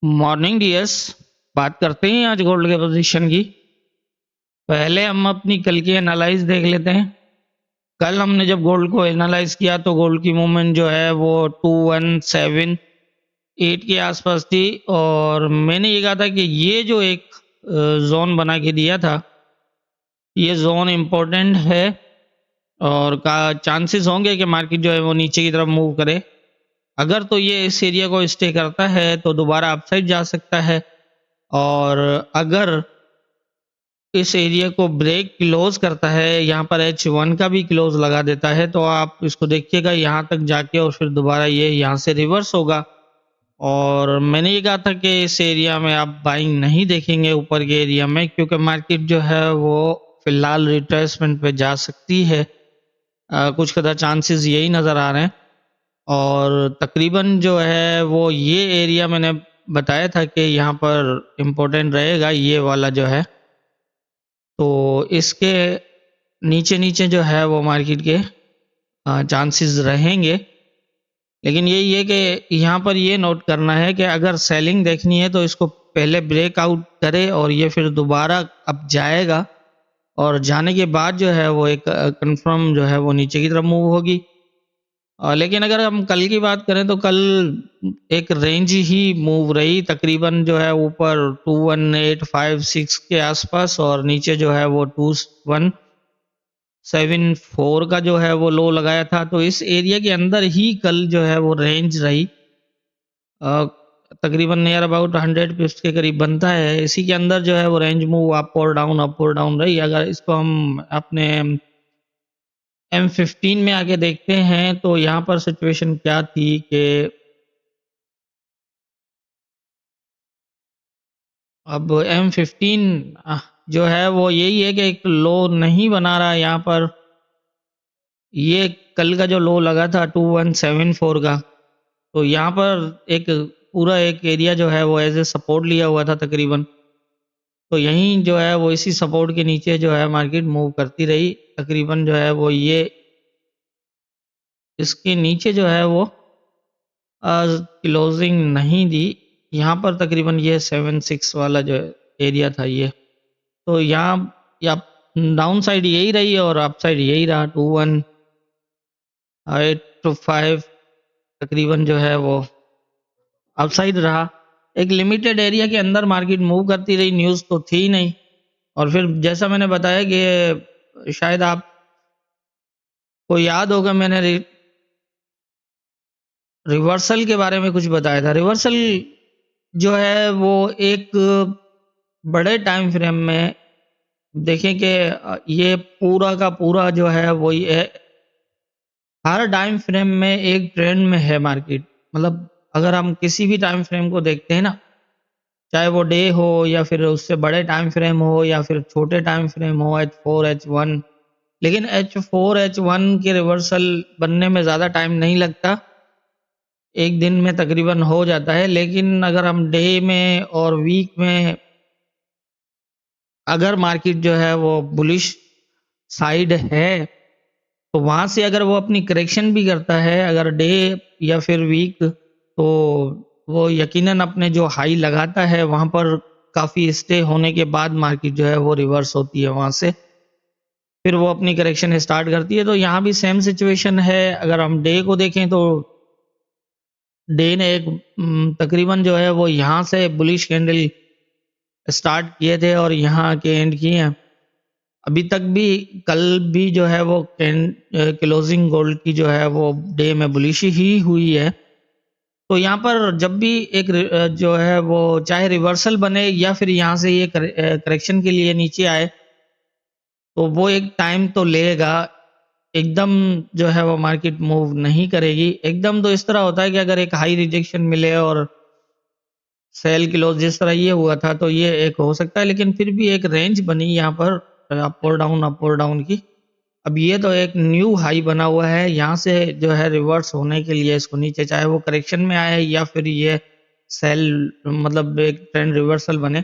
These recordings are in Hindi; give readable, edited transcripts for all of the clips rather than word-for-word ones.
Morning dears. बात करते हैं आज गोल्ड के पोजीशन की। पहले हम अपनी कल की एनालाइज देख लेते हैं। कल हमने जब गोल्ड को एनालाइज किया तो गोल्ड की मूवमेंट जो है वो 2178 के आसपास थी और मैंने ये कहा था कि ये जो एक जोन बना के दिया था, ये जोन इम्पोर्टेंट है और का चांसेस होंगे कि मार्केट जो है वो नीचे की तरफ मूव करे। अगर तो ये इस एरिया को स्टे करता है तो दोबारा अपसाइड जा सकता है, और अगर इस एरिया को ब्रेक क्लोज करता है, यहाँ पर H1 का भी क्लोज लगा देता है, तो आप इसको देखिएगा यहाँ तक जाके और फिर दोबारा ये यहाँ से रिवर्स होगा। और मैंने ये कहा था कि इस एरिया में आप बाइंग नहीं देखेंगे ऊपर के एरिया में, क्योंकि मार्केट जो है वो फिलहाल रिट्रेसमेंट पे जा सकती है। कुछ कदा चांसेस यही नज़र आ रहे हैं और तकरीबन जो है वो ये एरिया मैंने बताया था कि यहाँ पर इम्पोर्टेंट रहेगा, ये वाला जो है। तो इसके नीचे-नीचे जो है वो मार्केट के चांसेस रहेंगे। लेकिन यही है कि यहाँ पर ये नोट करना है कि अगर सेलिंग देखनी है तो इसको पहले ब्रेकआउट करे और ये फिर दोबारा अब जाएगा, और जाने के बाद जो है वो एक कंफर्म जो है वो नीचे की तरफ मूव होगी। लेकिन अगर हम कल की बात करें तो कल एक रेंज ही मूव रही, तकरीबन जो है ऊपर 21856 के आसपास और नीचे जो है वो 2174 का जो है वो लो लगाया था। तो इस एरिया के अंदर ही कल जो है वो रेंज रही। अ, तकरीबन नियर अबाउट 100 पिप्स के करीब बनता है। इसी के अंदर जो है वो रेंज मूव अप और डाउन रही। अगर इसको हम अपने M15 में आके देखते हैं तो यहाँ पर सिचुएशन क्या थी कि अब M15 जो है वो यही है कि एक लो नहीं बना रहा है यहाँ पर। ये कल का जो लो लगा था 2174 का, तो यहाँ पर एक पूरा एक एरिया जो है वो एज ए सपोर्ट लिया हुआ था तकरीबन। तो यहीं जो है वो इसी सपोर्ट के नीचे जो है मार्केट मूव करती रही। तकरीबन जो है वो ये इसके नीचे जो है वो क्लोजिंग नहीं दी। यहाँ पर तकरीबन ये 76 वाला जो एरिया था ये, तो यहाँ या डाउन साइड यही रही और अप साइड यही रहा 2185 तकरीबन जो है वो अप साइड रहा। एक लिमिटेड एरिया के अंदर मार्केट मूव करती रही, न्यूज़ तो थी नहीं। और फिर जैसा मैंने बताया कि शायद आपको याद होगा, मैंने रिवर्सल के बारे में कुछ बताया था। रिवर्सल जो है वो एक बड़े टाइम फ्रेम में देखें कि ये पूरा का पूरा जो है वो ये हर टाइम फ्रेम में एक ट्रेंड में है मार्केट। मतलब अगर हम किसी भी टाइम फ्रेम को देखते हैं ना, चाहे वो डे हो या फिर उससे बड़े टाइम फ्रेम हो या फिर छोटे टाइम फ्रेम हो, H4 H1, लेकिन H4 H1 के रिवर्सल बनने में ज़्यादा टाइम नहीं लगता, एक दिन में तकरीबन हो जाता है। लेकिन अगर हम डे में और वीक में अगर मार्केट जो है वो बुलिश साइड है, तो वहाँ से अगर वो अपनी करेक्शन भी करता है अगर डे या फिर वीक, तो वो यकीनन अपने जो हाई लगाता है वहाँ पर काफ़ी स्टे होने के बाद मार्केट जो है वो रिवर्स होती है वहाँ से। फिर वो अपनी करेक्शन स्टार्ट करती है। तो यहाँ भी सेम सिचुएशन है। अगर हम डे को देखें तो डे ने एक तकरीबन जो है वो यहाँ से बुलिश कैंडल स्टार्ट किए थे और यहाँ के एंड किए हैं। अभी तक भी कल भी जो है वो क्लोजिंग गोल्ड की जो है वो डे में बुलिश ही हुई है। तो यहाँ पर जब भी एक जो है वो चाहे रिवर्सल बने या फिर यहाँ से ये करेक्शन के लिए नीचे आए, तो वो एक टाइम तो लेगा। एकदम जो है वो मार्केट मूव नहीं करेगी। एकदम तो इस तरह होता है कि अगर एक हाई रिजेक्शन मिले और सेल क्लोज जिस तरह ये हुआ था, तो ये एक हो सकता है। लेकिन फिर भी एक रेंज बनी यहाँ पर अप और डाउन की। अब ये तो एक न्यू हाई बना हुआ है, यहाँ से जो है रिवर्स होने के लिए इसको नीचे, चाहे वो करेक्शन में आए या फिर ये सेल मतलब एक ट्रेंड रिवर्सल बने,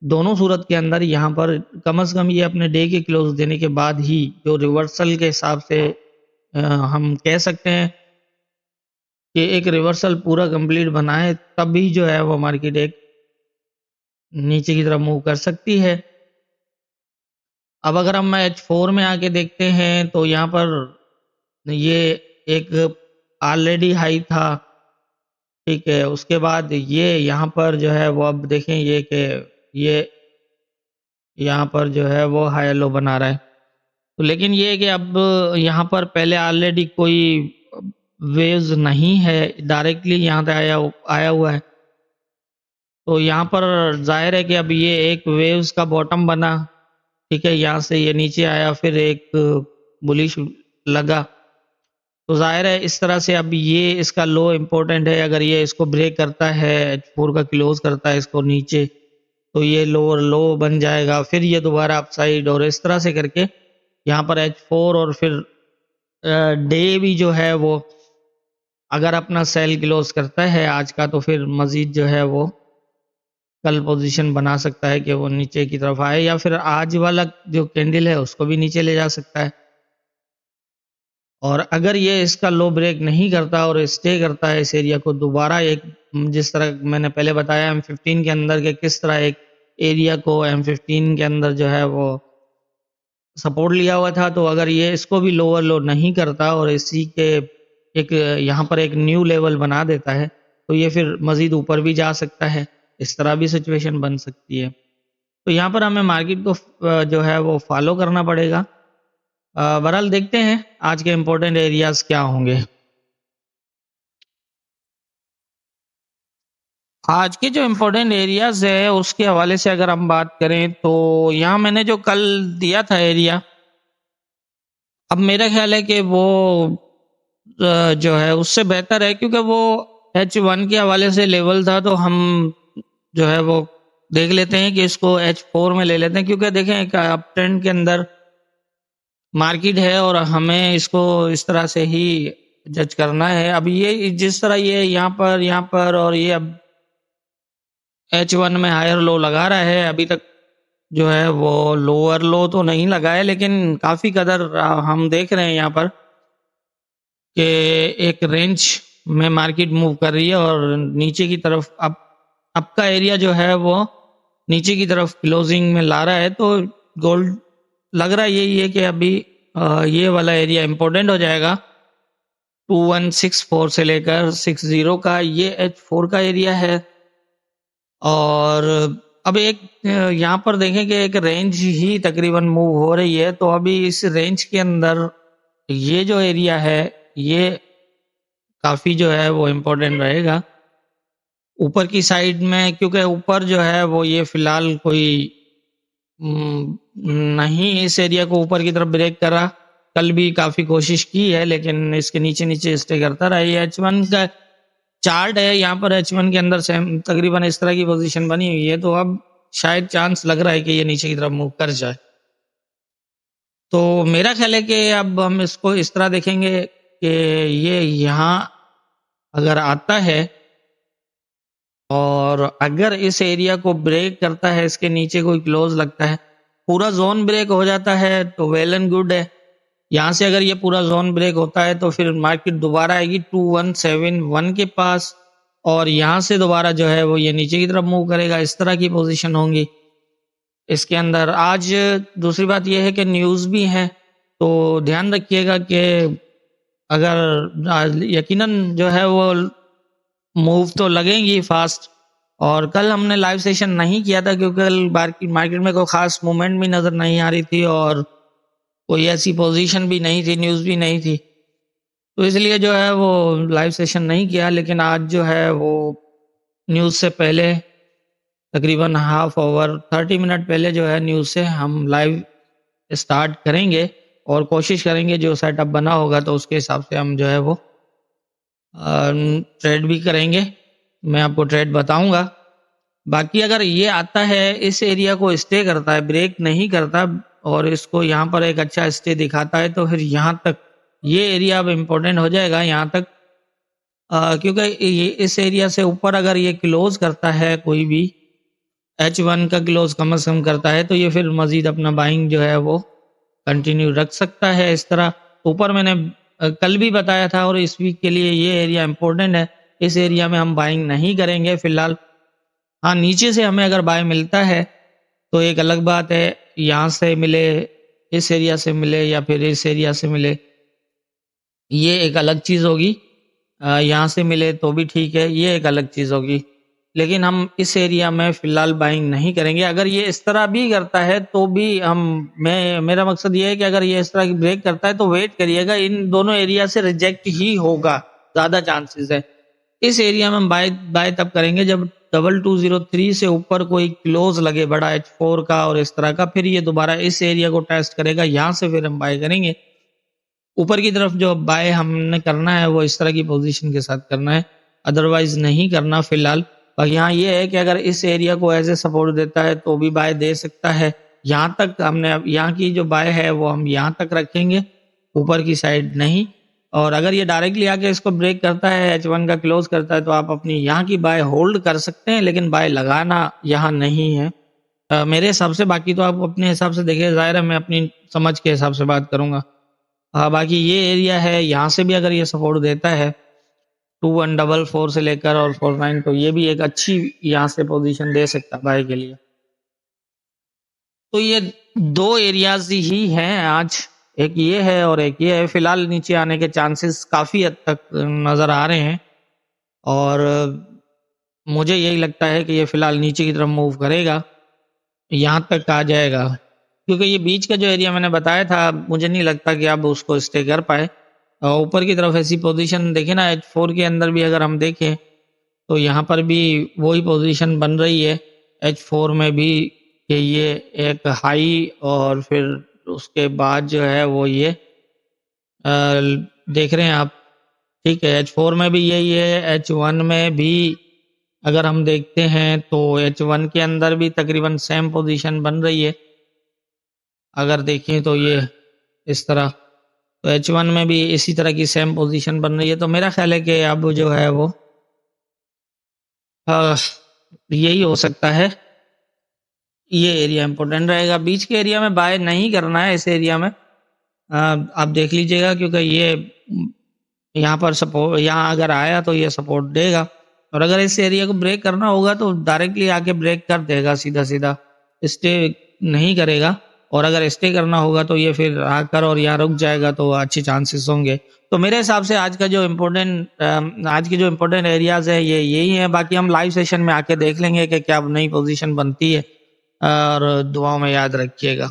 दोनों सूरत के अंदर यहाँ पर कम से कम ये अपने डे के क्लोज देने के बाद ही जो रिवर्सल के हिसाब से हम कह सकते हैं कि एक रिवर्सल पूरा कंप्लीट बनाए, तभी जो है वो मार्केट एक नीचे की तरफ मूव कर सकती है। अब अगर हम H4 में आके देखते हैं तो यहाँ पर ये एक ऑलरेडी हाई था, ठीक है। उसके बाद ये यहाँ पर जो है वो अब देखें ये कि ये यहाँ पर जो है वो हाई लो बना रहा है। तो लेकिन ये है कि अब यहाँ पर पहले ऑलरेडी कोई वेव्स नहीं है, डायरेक्टली यहाँ पे आया हुआ है। तो यहाँ पर ज़ाहिर है कि अब ये एक वेव्स का बॉटम बना, ठीक है। यहाँ से ये नीचे आया, फिर एक बुलिश लगा। तो ज़ाहिर है इस तरह से अब ये इसका लो इम्पोर्टेंट है। अगर ये इसको ब्रेक करता है, H4 का क्लोज़ करता है इसको नीचे, तो ये लोअर लो बन जाएगा। फिर ये दोबारा अपसाइड और इस तरह से करके यहाँ पर H4 और फिर डे भी जो है वो अगर अपना सेल क्लोज़ करता है आज का, तो फिर मज़ीद जो है वो कल पोज़ीशन बना सकता है कि वो नीचे की तरफ आए, या फिर आज वाला जो कैंडल है उसको भी नीचे ले जा सकता है। और अगर ये इसका लो ब्रेक नहीं करता और स्टे करता है इस एरिया को, दोबारा एक जिस तरह मैंने पहले बताया M15 के अंदर के किस तरह एक एरिया को M15 के अंदर जो है वो सपोर्ट लिया हुआ था, तो अगर ये इसको भी लोअर लो नहीं करता और इसी के एक यहाँ पर एक न्यू लेवल बना देता है, तो ये फिर मज़ीद ऊपर भी जा सकता है। इस तरह भी सिचुएशन बन सकती है। तो यहाँ पर हमें मार्केट को जो है वो फॉलो करना पड़ेगा। बहरहाल देखते हैं आज के इम्पोर्टेंट एरियाज़ क्या होंगे। आज के जो इम्पोर्टेंट एरियाज़ है उसके हवाले से अगर हम बात करें, तो यहाँ मैंने जो कल दिया था एरिया, अब मेरा ख्याल है कि वो जो है उससे बेहतर है, क्योंकि वो H1 के हवाले से लेवल था। तो हम जो है वो देख लेते हैं कि इसको H4 में ले लेते हैं, क्योंकि देखें एक अप ट्रेंड के अंदर मार्केट है और हमें इसको इस तरह से ही जज करना है। अब ये जिस तरह ये यहाँ पर और ये अब H1 में हायर लो लगा रहा है, अभी तक जो है वो लोअर लो तो नहीं लगा है, लेकिन काफ़ी कदर हम देख रहे हैं यहाँ पर कि एक रेंज में मार्केट मूव कर रही है और नीचे की तरफ अब का एरिया जो है वो नीचे की तरफ क्लोजिंग में ला रहा है। तो गोल्ड लग रहा है यही है कि अभी ये वाला एरिया इम्पोर्टेंट हो जाएगा। 2164 से लेकर 60 का ये H4 का एरिया है। और अब एक यहाँ पर देखें कि एक रेंज ही तकरीबन मूव हो रही है। तो अभी इस रेंज के अंदर ये जो एरिया है ये काफ़ी जो है वो इम्पोर्टेंट रहेगा ऊपर की साइड में, क्योंकि ऊपर जो है वो ये फ़िलहाल कोई नहीं इस एरिया को ऊपर की तरफ ब्रेक करा। कल भी काफ़ी कोशिश की है, लेकिन इसके नीचे स्टे करता रहा। ये H1 का चार्ट है, यहाँ पर H1 के अंदर सेम तकरीबन इस तरह की पोजीशन बनी हुई है। तो अब शायद चांस लग रहा है कि ये नीचे की तरफ मूव कर जाए। तो मेरा ख्याल है कि अब हम इसको इस तरह देखेंगे कि ये यहाँ अगर आता है और अगर इस एरिया को ब्रेक करता है, इसके नीचे कोई क्लोज लगता है, पूरा जोन ब्रेक हो जाता है, तो वेल एंड गुड है। यहाँ से अगर ये पूरा जोन ब्रेक होता है तो फिर मार्केट दोबारा आएगी 2171 के पास, और यहाँ से दोबारा जो है वो ये नीचे की तरफ मूव करेगा। इस तरह की पोजीशन होंगी इसके अंदर। आज दूसरी बात यह है कि न्यूज़ भी है, तो ध्यान रखिएगा कि अगर यकीनन जो है वो मूव तो लगेंगी फास्ट। और कल हमने लाइव सेशन नहीं किया था क्योंकि कल मार्केट में कोई ख़ास मूवमेंट भी नज़र नहीं आ रही थी और कोई ऐसी पोजीशन भी नहीं थी, न्यूज़ भी नहीं थी, तो इसलिए जो है वो लाइव सेशन नहीं किया। लेकिन आज जो है वो न्यूज़ से पहले तकरीबन हाफ आवर 30 मिनट पहले जो है न्यूज़ से हम लाइव स्टार्ट करेंगे और कोशिश करेंगे जो सेटअप बना होगा तो उसके हिसाब से हम जो है वो ट्रेड भी करेंगे। मैं आपको ट्रेड बताऊंगा। बाकी अगर ये आता है इस एरिया को स्टे करता है, ब्रेक नहीं करता और इसको यहाँ पर एक अच्छा स्टे दिखाता है, तो फिर यहाँ तक ये एरिया अब इम्पोर्टेंट हो जाएगा यहाँ तक, क्योंकि ये इस एरिया से ऊपर अगर ये क्लोज करता है कोई भी H1 का क्लोज कम से कम करता है, तो ये फिर मज़ीद अपना बाइंग जो है वो कंटिन्यू रख सकता है। इस तरह ऊपर मैंने कल भी बताया था और इस वीक के लिए ये एरिया इम्पोर्टेंट है। इस एरिया में हम बाइंग नहीं करेंगे फिलहाल। हाँ, नीचे से हमें अगर बाय मिलता है तो एक अलग बात है, यहाँ से मिले, इस एरिया से मिले या फिर इस एरिया से मिले, ये एक अलग चीज़ होगी। यहाँ से मिले तो भी ठीक है, ये एक अलग चीज़ होगी। लेकिन हम इस एरिया में फ़िलहाल बाइंग नहीं करेंगे। अगर ये इस तरह भी करता है तो भी मेरा मकसद ये है कि अगर ये इस तरह की ब्रेक करता है तो वेट करिएगा, इन दोनों एरिया से रिजेक्ट ही होगा, ज़्यादा चांसेस है। इस एरिया में हम बाय तब करेंगे जब 2203 से ऊपर कोई क्लोज लगे बड़ा H4 का और इस तरह का, फिर ये दोबारा इस एरिया को टेस्ट करेगा, यहाँ से फिर हम बाय करेंगे। ऊपर की तरफ जो बाय हमने करना है वो इस तरह की पोजीशन के साथ करना है, अदरवाइज नहीं करना फिलहाल। और यहाँ ये है कि अगर इस एरिया को एज ए सपोर्ट देता है तो भी बाय दे सकता है। यहाँ तक हमने यहाँ की जो बाय है वो हम यहाँ तक रखेंगे, ऊपर की साइड नहीं। और अगर ये डायरेक्टली आके इसको ब्रेक करता है, H1 का क्लोज करता है, तो आप अपनी यहाँ की बाय होल्ड कर सकते हैं, लेकिन बाय लगाना यहाँ नहीं है मेरे हिसाब से। बाकी तो आप अपने हिसाब से देखिए, ज़ाहिर है मैं अपनी समझ के हिसाब से बात करूँगा। हाँ, बाकी ये एरिया है, यहाँ से भी अगर ये सपोर्ट देता है 2144 से लेकर और 49, तो ये भी एक अच्छी यहाँ से पोजीशन दे सकता है बाय के लिए। तो ये दो एरियाज ही हैं आज, एक ये है और एक ये है। फिलहाल नीचे आने के चांसेस काफ़ी हद तक नज़र आ रहे हैं और मुझे यही लगता है कि ये फिलहाल नीचे की तरफ मूव करेगा, यहाँ तक आ जाएगा, क्योंकि ये बीच का जो एरिया मैंने बताया था, मुझे नहीं लगता कि आप उसको स्टे कर पाए। और ऊपर की तरफ ऐसी पोजीशन देखें ना, H4 के अंदर भी अगर हम देखें तो यहाँ पर भी वही पोजीशन बन रही है H4 में भी, कि ये एक हाई और फिर उसके बाद जो है वो ये देख रहे हैं आप, ठीक है। H4 में भी यही है, H1 में भी अगर हम देखते हैं तो H1 के अंदर भी तकरीबन सेम पोजीशन बन रही है। अगर देखें तो ये इस तरह, तो H1 में भी इसी तरह की सेम पोजीशन बन रही है। तो मेरा ख्याल है कि अब जो है वो यही हो सकता है, ये एरिया इम्पोर्टेंट रहेगा। बीच के एरिया में बाय नहीं करना है, इस एरिया में आप देख लीजिएगा, क्योंकि ये यहाँ पर सपोर्ट, यहाँ अगर आया तो ये सपोर्ट देगा, और अगर इस एरिया को ब्रेक करना होगा तो डायरेक्टली आके ब्रेक कर देगा, सीधा सीधा स्टे नहीं करेगा। और अगर स्टे करना होगा तो ये फिर आकर और यहाँ रुक जाएगा, तो अच्छे चांसेस होंगे। तो मेरे हिसाब से आज के जो इम्पोर्टेंट एरियाज है ये यही है। बाकी हम लाइव सेशन में आके देख लेंगे कि क्या नई पोजीशन बनती है, और दुआओं में याद रखिएगा।